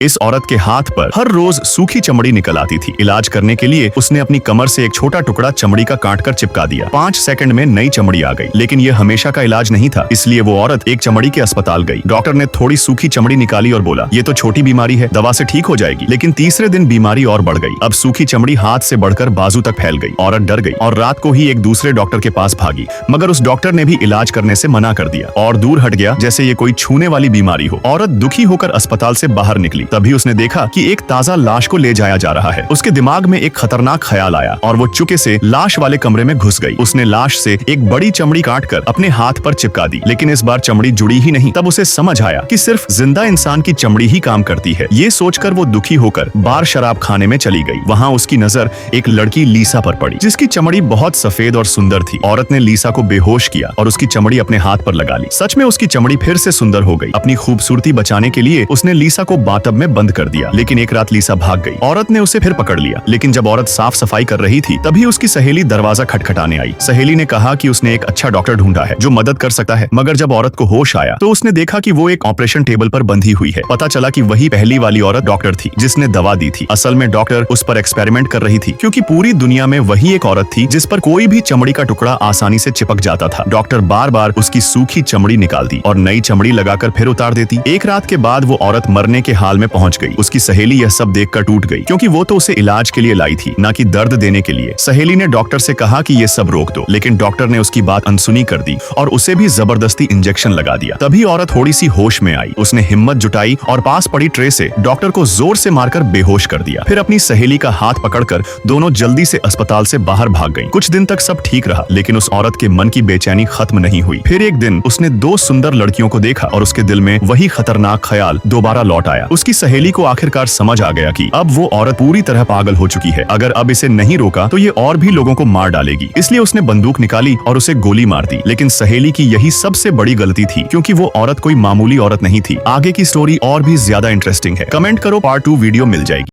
इस औरत के हाथ पर हर रोज सूखी चमड़ी निकल आती थी। इलाज करने के लिए उसने अपनी कमर से एक छोटा टुकड़ा चमड़ी का काटकर चिपका दिया। 5 सेकंड में नई चमड़ी आ गई। लेकिन यह हमेशा का इलाज नहीं था, इसलिए वो औरत एक चमड़ी के अस्पताल गई। डॉक्टर ने थोड़ी सूखी चमड़ी निकाली और बोला, ये तो छोटी बीमारी है, दवा से ठीक हो जाएगी। लेकिन तीसरे दिन बीमारी और बढ़ गई। अब सूखी चमड़ी हाथ से बढ़कर बाजू तक फैल गई। औरत डर गई और रात को ही एक दूसरे डॉक्टर के पास भागी, मगर उस डॉक्टर ने भी इलाज करने से मना कर दिया और दूर हट गया जैसे ये कोई छूने वाली बीमारी हो। औरत दुखी होकर अस्पताल से बाहर निकली। तभी उसने देखा कि एक ताजा लाश को ले जाया जा रहा है। उसके दिमाग में एक खतरनाक ख्याल आया और वो चुपके से लाश वाले कमरे में घुस गई। उसने लाश से एक बड़ी चमड़ी काटकर अपने हाथ पर चिपका दी, लेकिन इस बार चमड़ी जुड़ी ही नहीं। तब उसे समझ आया कि सिर्फ जिंदा इंसान की चमड़ी ही काम करती है। ये सोचकर वो दुखी होकर बार शराब खाने में चली गई। वहाँ उसकी नजर एक लड़की लीसा पर पड़ी, जिसकी चमड़ी बहुत सफेद और सुंदर थी। औरत ने लीसा को बेहोश किया और उसकी चमड़ी अपने हाथ पर लगा ली। सच में उसकी चमड़ी फिर से सुंदर हो गई। अपनी खूबसूरती बचाने के लिए उसने लीसा को बाथटब में बंद कर दिया। लेकिन एक रात लीसा भाग गई। औरत ने उसे फिर पकड़ लिया। लेकिन जब औरत साफ सफाई कर रही थी, तभी उसकी सहेली दरवाजा खटखटाने आई। सहेली ने कहा कि उसने एक अच्छा डॉक्टर ढूंढा है जो मदद कर सकता है। मगर जब औरत को होश आया तो उसने देखा कि वो एक ऑपरेशन टेबल पर बंधी हुई है। पता चला कि वही पहली वाली औरत डॉक्टर थी जिसने दवा दी थी। असल में डॉक्टर उस पर एक्सपेरिमेंट कर रही थी, क्योंकि पूरी दुनिया में वही एक औरत थी जिस पर कोई भी चमड़ी का टुकड़ा आसानी से चिपक जाता था। डॉक्टर बार बार उसकी सूखी चमड़ी निकालती और नई चमड़ी लगाकर फिर उतार देती। एक रात के बाद वो औरत मरने के हाल में पहुंच गई। उसकी सहेली यह सब देखकर टूट गई, क्योंकि वो तो उसे इलाज के लिए लाई थी, ना कि दर्द देने के लिए। सहेली ने डॉक्टर से कहा कि ये सब रोक दो, लेकिन डॉक्टर ने उसकी बात अनसुनी कर दी और उसे भी जबरदस्ती इंजेक्शन लगा दिया। तभी औरत थोड़ी सी होश में आई। उसने हिम्मत जुटाई और पास पड़ी ट्रे से डॉक्टर को जोर से मारकर बेहोश कर दिया। फिर अपनी सहेली का हाथ पकड़कर दोनों जल्दी से अस्पताल से बाहर भाग गईं। कुछ दिन तक सब ठीक रहा, लेकिन उस औरत के मन की बेचैनी खत्म नहीं हुई। फिर एक दिन उसने 2 सुंदर लड़कियों को देखा और उसके दिल में वही खतरनाक ख्याल दोबारा लौट आया। उसकी सहेली को आखिरकार समझ आ गया कि अब वो औरत पूरी तरह पागल हो चुकी है। अगर अब इसे नहीं रोका तो ये और भी लोगों को मार डालेगी। इसलिए उसने बंदूक निकाली और उसे गोली मार दी। लेकिन सहेली की यही सबसे बड़ी गलती थी, क्योंकि वो औरत कोई मामूली औरत नहीं थी। आगे की स्टोरी और भी ज्यादा इंटरेस्टिंग है। कमेंट करो, पार्ट 2 वीडियो मिल जाएगी।